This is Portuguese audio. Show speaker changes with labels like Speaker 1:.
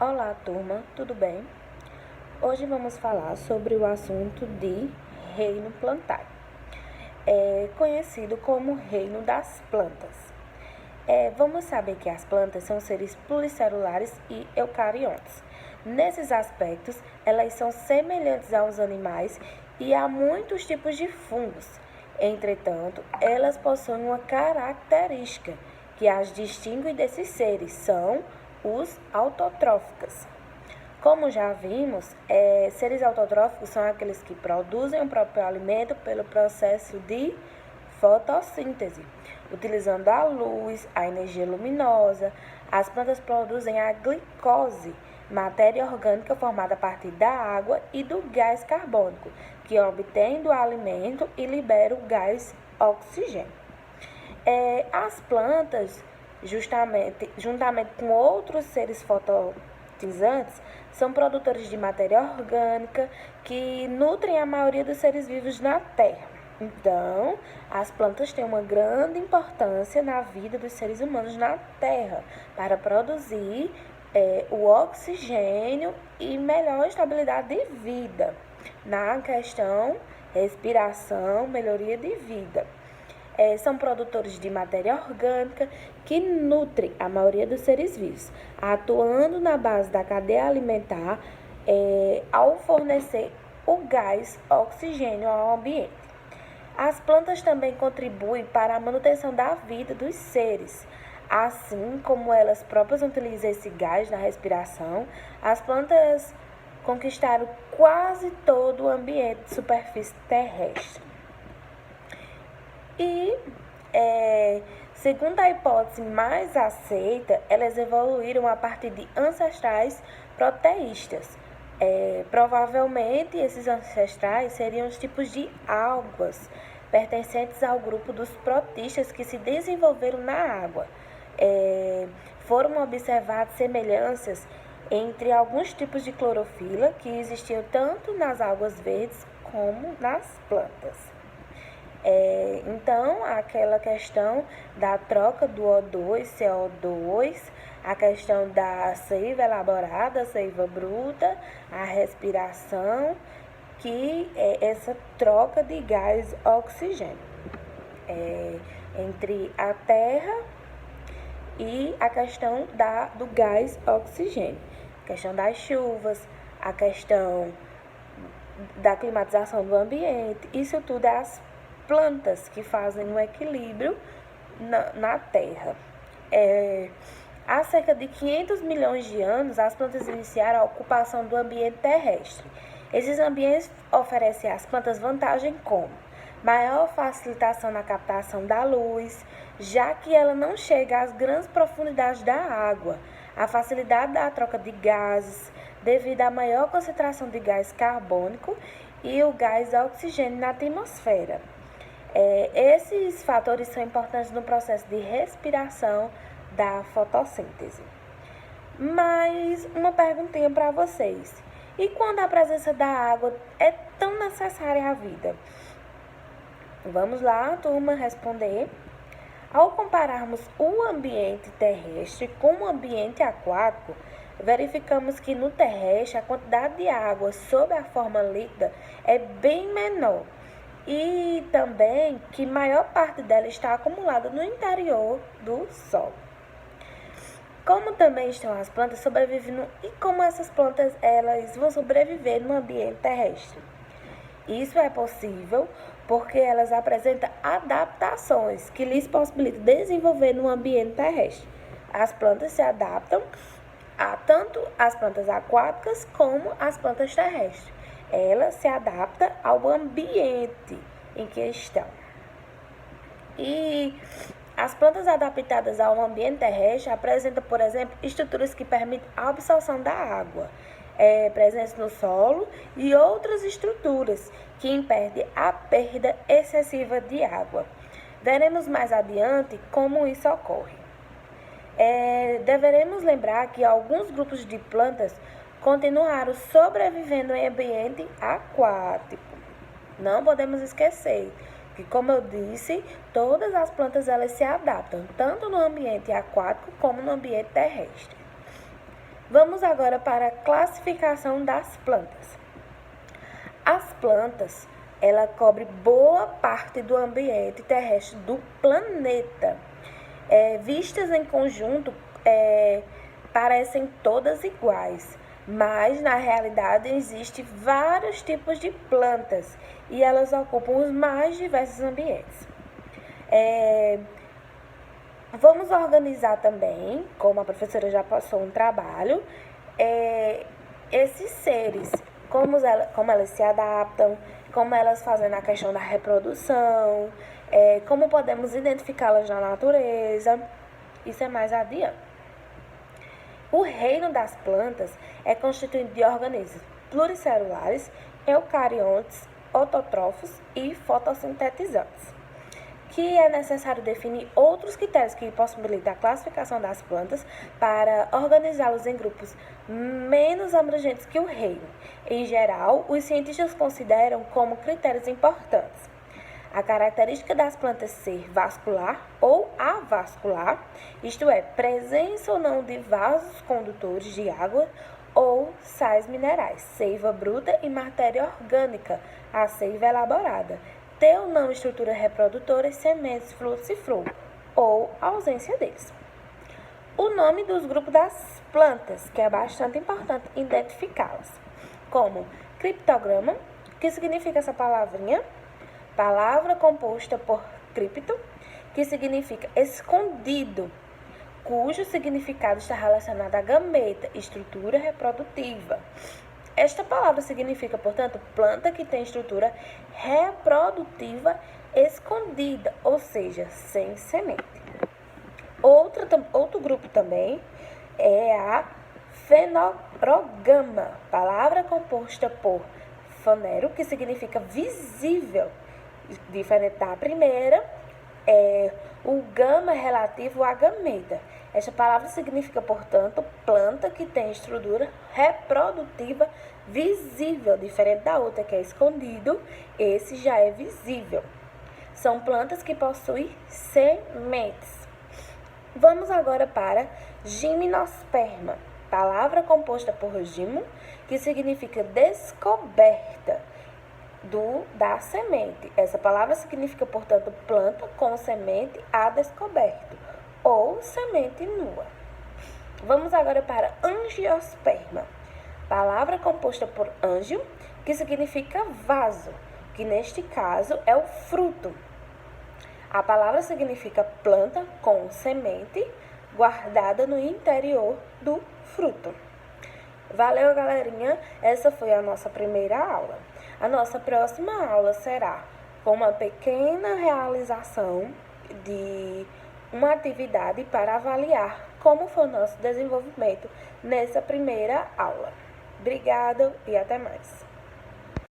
Speaker 1: Olá, turma, tudo bem? Hoje vamos falar sobre o assunto de reino plantário, conhecido como reino das plantas. Vamos saber que as plantas são seres pluricelulares e eucariontes. Nesses aspectos, elas são semelhantes aos animais e a muitos tipos de fungos. Entretanto, elas possuem uma característica que as distingue desses seres, são os autotróficas. Como já vimos, seres autotróficos são aqueles que produzem o próprio alimento pelo processo de fotossíntese. Utilizando a luz, a energia luminosa, as plantas produzem a glicose, matéria orgânica formada a partir da água e do gás carbônico, que obtém do alimento e libera o gás oxigênio. As plantas, juntamente com outros seres fotossintetizados, são produtores de matéria orgânica que nutrem a maioria dos seres vivos na Terra. Então, as plantas têm uma grande importância na vida dos seres humanos na Terra para produzir o oxigênio e melhor estabilidade de vida na questão respiração, melhoria de vida. São produtores de matéria orgânica que nutrem a maioria dos seres vivos, atuando na base da cadeia alimentar ao fornecer o gás oxigênio ao ambiente. As plantas também contribuem para a manutenção da vida dos seres. Assim como elas próprias utilizam esse gás na respiração, as plantas conquistaram quase todo o ambiente de superfície terrestre. E, segundo a hipótese mais aceita, elas evoluíram a partir de ancestrais proteístas. Provavelmente, esses ancestrais seriam os tipos de algas, pertencentes ao grupo dos protistas que se desenvolveram na água. Foram observadas semelhanças entre alguns tipos de clorofila que existiam tanto nas algas verdes como nas plantas. Então, aquela questão da troca do O2, CO2, a questão da seiva elaborada, seiva bruta, a respiração, que é essa troca de gás oxigênio entre a terra e a questão do gás oxigênio, a questão das chuvas, a questão da climatização do ambiente, isso tudo é as plantas que fazem um equilíbrio na Terra. Há cerca de 500 milhões de anos, as plantas iniciaram a ocupação do ambiente terrestre. Esses ambientes oferecem às plantas vantagem como maior facilitação na captação da luz, já que ela não chega às grandes profundidades da água, a facilidade da troca de gases, devido à maior concentração de gás carbônico e o gás oxigênio na atmosfera. Esses fatores são importantes no processo de respiração da fotossíntese. Mas uma perguntinha para vocês. E quando a presença da água é tão necessária à vida? Vamos lá, turma, responder. Ao compararmos o ambiente terrestre com o ambiente aquático, verificamos que no terrestre a quantidade de água sob a forma líquida é bem menor. E também que maior parte dela está acumulada no interior do solo. Como também estão as plantas sobrevivendo e como essas plantas elas vão sobreviver no ambiente terrestre? Isso é possível porque elas apresentam adaptações que lhes possibilitam desenvolver no ambiente terrestre. As plantas se adaptam a tanto as plantas aquáticas como as plantas terrestres. Ela se adapta ao ambiente em que estão. E as plantas adaptadas ao ambiente terrestre apresentam, por exemplo, estruturas que permitem a absorção da água, presentes no solo, e outras estruturas que impedem a perda excessiva de água. Veremos mais adiante como isso ocorre. Deveremos lembrar que alguns grupos de plantas continuaram sobrevivendo em ambiente aquático. Não podemos esquecer que, como eu disse, todas as plantas elas se adaptam, tanto no ambiente aquático como no ambiente terrestre. Vamos agora para a classificação das plantas. As plantas, ela cobre boa parte do ambiente terrestre do planeta. Vistas em conjunto, parecem todas iguais, mas na realidade existem vários tipos de plantas e elas ocupam os mais diversos ambientes. Vamos organizar também, como a professora já passou um trabalho, esses seres, como elas se adaptam, como elas fazem na questão da reprodução, como podemos identificá-las na natureza. Isso é mais adiante. O reino das plantas é constituído de organismos pluricelulares, eucariontes, autótrofos e fotossintetizantes, que é necessário definir outros critérios que possibilitam a classificação das plantas para organizá-los em grupos menos abrangentes que o reino. Em geral, os cientistas consideram como critérios importantes a característica das plantas ser vascular ou avascular, isto é, presença ou não de vasos condutores de água ou sais minerais, seiva bruta e matéria orgânica, a seiva elaborada, ter ou não estrutura reprodutora, sementes, frutos e flor, ou ausência deles. O nome dos grupos das plantas, que é bastante importante identificá-las, como criptograma, que significa essa palavrinha, palavra composta por cripto, que significa escondido, cujo significado está relacionado à gameta, estrutura reprodutiva. Esta palavra significa, portanto, planta que tem estrutura reprodutiva escondida, ou seja, sem semente. Outro grupo também é a fenórogama, palavra composta por fanero, que significa visível. Diferente da primeira, o gama é relativo à gameta. Esta palavra significa, portanto, planta que tem estrutura reprodutiva visível, diferente da outra que é escondido, esse já é visível. São plantas que possuem sementes. Vamos agora para gimnosperma, palavra composta por gimo, que significa descoberta da semente. Essa palavra significa, portanto, planta com semente a descoberto ou semente nua. Vamos agora para angiosperma, palavra composta por ângio, que significa vaso, que neste caso é o fruto. A palavra significa planta com semente guardada no interior do fruto. Valeu, galerinha! Essa foi a nossa primeira aula. A nossa próxima aula será com uma pequena realização de uma atividade para avaliar como foi o nosso desenvolvimento nessa primeira aula. Obrigada e até mais!